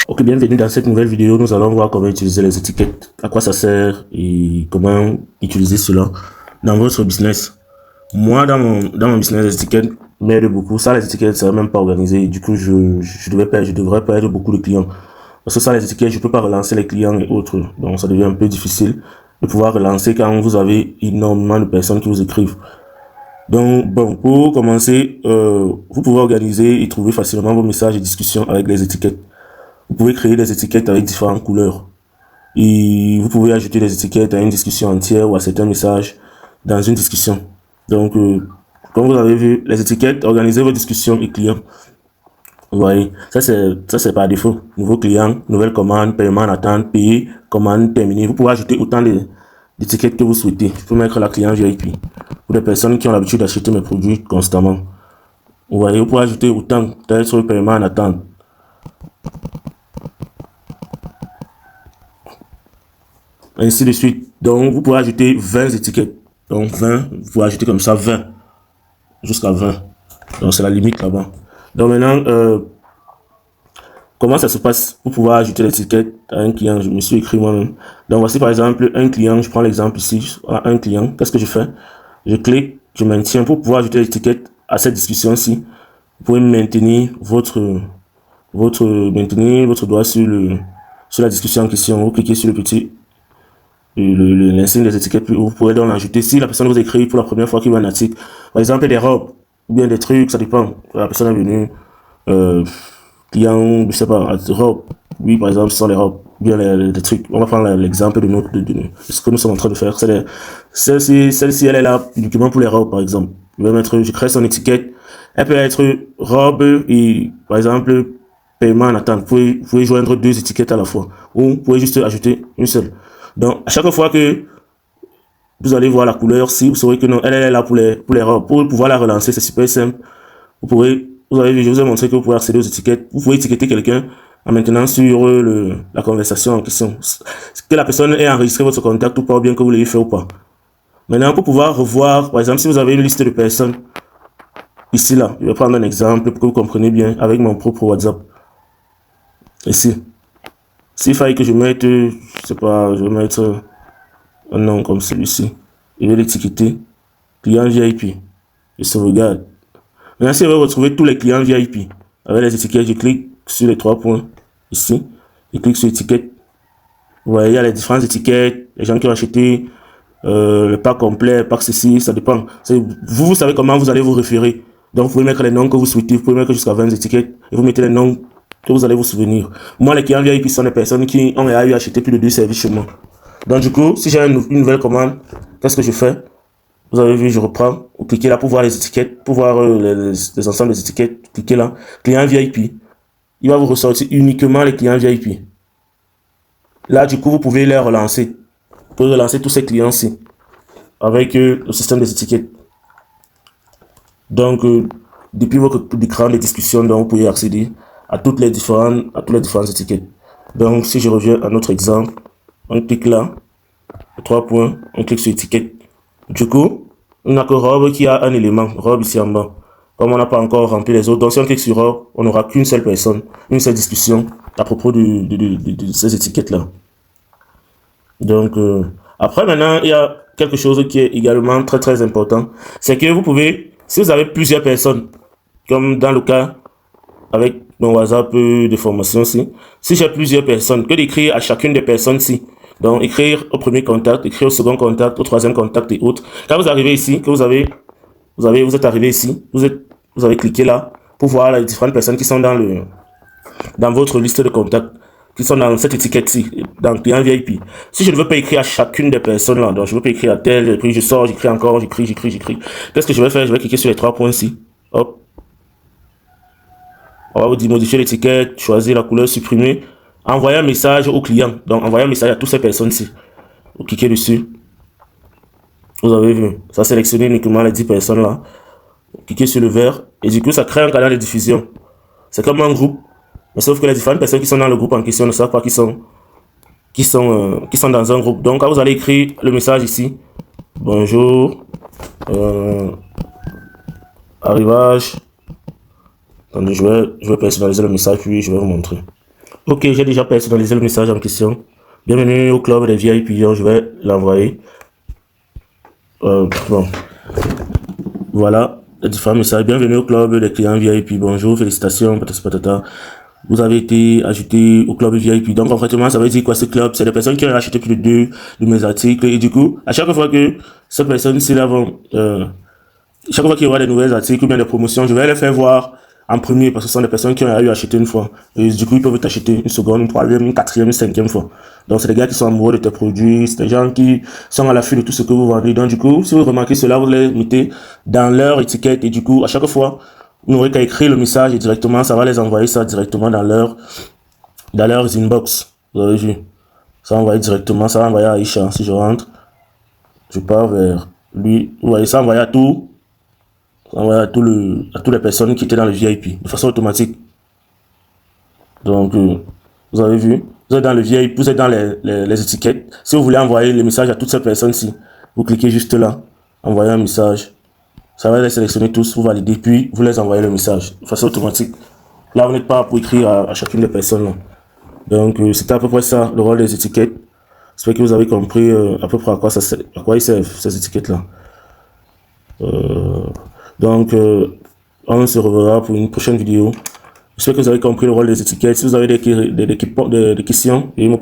Ok, bienvenue dans cette nouvelle vidéo. Nous allons voir comment utiliser les étiquettes, à quoi ça sert et comment utiliser cela dans votre business. Moi, dans mon business, les étiquettes m'aident beaucoup. Ça, les étiquettes, ça va même pas organisé. Du coup, je devrais perdre beaucoup de clients. Parce que ça, les étiquettes, je peux pas relancer les clients et autres. Donc, ça devient un peu difficile de pouvoir relancer quand vous avez énormément de personnes qui vous écrivent. Donc, bon, pour commencer, vous pouvez organiser et trouver facilement vos messages et discussions avec les étiquettes. Vous pouvez créer des étiquettes avec différentes couleurs. Et vous pouvez ajouter des étiquettes à une discussion entière ou à certains messages dans une discussion. Donc, comme vous avez vu, les étiquettes, organisez vos discussions et clients. Vous voyez, ça c'est par défaut. Nouveau client, nouvelle commande, paiement en attente, payer, commande terminée. Vous pouvez ajouter autant d'étiquettes que vous souhaitez. Vous pouvez mettre la client VIP. Pour des personnes qui ont l'habitude d'acheter mes produits constamment. Vous voyez, vous pouvez ajouter autant d'être paiement en attente. Ainsi de suite. Donc, vous pouvez ajouter 20 étiquettes. Donc, 20, vous pouvez ajouter comme ça 20. Jusqu'à 20. Donc, c'est la limite là-bas. Donc, maintenant, comment ça se passe pour pouvoir ajouter l'étiquette à un client? Je me suis écrit moi-même. Donc, voici par exemple un client. Je prends l'exemple ici. Un client. Qu'est-ce que je fais? Je clique, je maintiens pour pouvoir ajouter l'étiquette à cette discussion-ci. Vous pouvez maintenir votre doigt sur la discussion en question. Vous cliquez sur le petit l'insigne des étiquettes plus haut, vous pouvez donc l'ajouter. Si la personne vous écrit pour la première fois qu'il voit un article, par exemple des robes, ou bien des trucs, ça dépend. La personne est venue, client, je sais pas, robes, oui, par exemple, ce sont les robes, ou bien les trucs. On va prendre l'exemple de ce que nous sommes en train de faire. Celle-ci, elle est là uniquement pour les robes, par exemple. Je crée son étiquette. Elle peut être robe et, par exemple, paiement en attente. Vous pouvez joindre deux étiquettes à la fois. Ou vous pouvez juste ajouter une seule. Donc, à chaque fois que vous allez voir la couleur, si vous saurez que non, elle est là pour les robes. Pour pouvoir la relancer, c'est super simple. Vous avez vu, je vous ai montré que vous pouvez accéder aux étiquettes. Vous pouvez étiqueter quelqu'un en maintenant sur la conversation en question. Que la personne ait enregistré votre contact ou pas, ou bien que vous l'ayez fait ou pas. Maintenant, pour pouvoir revoir, par exemple, si vous avez une liste de personnes, ici, là, je vais prendre un exemple pour que vous compreniez bien avec mon propre WhatsApp. Ici. S'il fallait que je mette, je sais pas, je vais mettre un nom comme celui-ci. Je vais l'étiqueter. Client VIP. Je sauvegarde. Maintenant, si je veux retrouver tous les clients VIP avec les étiquettes, je clique sur les trois points ici. Je clique sur étiquette. Vous voyez, il y a les différentes étiquettes, les gens qui ont acheté, le pack complet, le pack ceci, ça dépend. Vous savez comment vous allez vous référer. Donc, vous pouvez mettre les noms que vous souhaitez. Vous pouvez mettre jusqu'à 20 étiquettes et vous mettez les noms que vous allez vous souvenir. Moi, les clients VIP sont des personnes qui ont eu acheté plus de 2 services chez moi. Donc, du coup, si j'ai une nouvelle commande, qu'est-ce que je fais? Vous avez vu, je reprends. Vous cliquez là pour voir les étiquettes, pour voir les ensembles des étiquettes. Cliquez là. Client VIP. Il va vous ressortir uniquement les clients VIP. Là, du coup, vous pouvez les relancer. Vous pouvez relancer tous ces clients-ci avec le système des étiquettes. Donc, depuis votre écran de discussion, donc, vous pouvez accéder à toutes les différentes étiquettes. Donc, si je reviens à notre exemple, on clique là, 3 points, on clique sur étiquette. Du coup, on n'a que robe qui a un élément, robe ici en bas. Comme on n'a pas encore rempli les autres, donc si on clique sur robe, on n'aura qu'une seule personne, une seule discussion à propos de ces étiquettes-là. Donc, après maintenant, il y a quelque chose qui est également très très important. C'est que vous pouvez, si vous avez plusieurs personnes, comme dans le cas avec mon WhatsApp de formation-ci, si j'ai plusieurs personnes, que d'écrire à chacune des personnes-ci. Donc, écrire au premier contact, écrire au second contact, au troisième contact et autres. Quand vous arrivez ici, que vous êtes arrivé ici, vous avez cliqué là pour voir les différentes personnes qui sont dans votre liste de contacts, qui sont dans cette étiquette-ci, dans le client VIP. Si je ne veux pas écrire à chacune des personnes là, donc je veux pas écrire à tel, puis je sors, j'écris encore, j'écris. Qu'est-ce que je vais faire? Je vais cliquer sur les trois points-ci. Hop. On va vous dire modifier l'étiquette, choisir la couleur, supprimer. Envoyer un message au client. Donc, envoyer un message à toutes ces personnes-ci. Vous cliquez dessus. Vous avez vu. Ça sélectionne uniquement les 10 personnes là. Vous cliquez sur le vert. Et du coup, ça crée un canal de diffusion. C'est comme un groupe. Mais sauf que les différentes personnes qui sont dans le groupe en question ne savent pas qui sont dans un groupe. Donc, quand vous allez écrire le message ici. Bonjour. Arrivage. Attendez, je vais personnaliser le message puis je vais vous montrer. Ok, j'ai déjà personnalisé le message en question. Bienvenue au club des VIP, je vais l'envoyer. Bon, voilà, les différents messages. Bienvenue au club des clients VIP. Bonjour, félicitations, patata patata. Vous avez été ajouté au club VIP. Donc, concrètement, ça veut dire quoi ce club? C'est des personnes qui ont acheté plus de 2 de mes articles. Et du coup, à chaque fois que ces personnes-ci là vont, chaque fois qu'il y aura des nouvelles articles ou bien des promotions, je vais les faire voir en premier parce que ce sont des personnes qui ont eu acheté une fois. Et du coup, ils peuvent t'acheter une seconde, une troisième, une quatrième, une cinquième fois. Donc, c'est des gars qui sont amoureux de tes produits, c'est des gens qui sont à l'affût de tout ce que vous vendez. Donc, du coup, si vous remarquez cela, vous les mettez dans leur étiquette et du coup, à chaque fois, vous n'aurez qu'à écrire le message et directement, ça va les envoyer ça directement dans leurs inbox. Vous avez vu? Ça va envoyer directement, ça va envoyer à Aisha. Si je rentre, je pars vers lui. Vous voyez, ça va envoyer à tout. À toutes les personnes qui étaient dans le VIP de façon automatique. Donc, vous avez vu, vous êtes dans le VIP, vous êtes dans les étiquettes. Si vous voulez envoyer le message à toutes ces personnes-ci, vous cliquez juste là, envoyer un message. Ça va les sélectionner tous, vous validez, puis vous les envoyez le message de façon automatique. Là, vous n'êtes pas pour écrire à chacune des personnes. Là. Donc, c'était à peu près ça, le rôle des étiquettes. J'espère que vous avez compris à peu près à quoi ils servent, ces étiquettes-là. Donc, on se reverra pour une prochaine vidéo. J'espère que vous avez compris le rôle des étiquettes. Si vous avez des questions, et me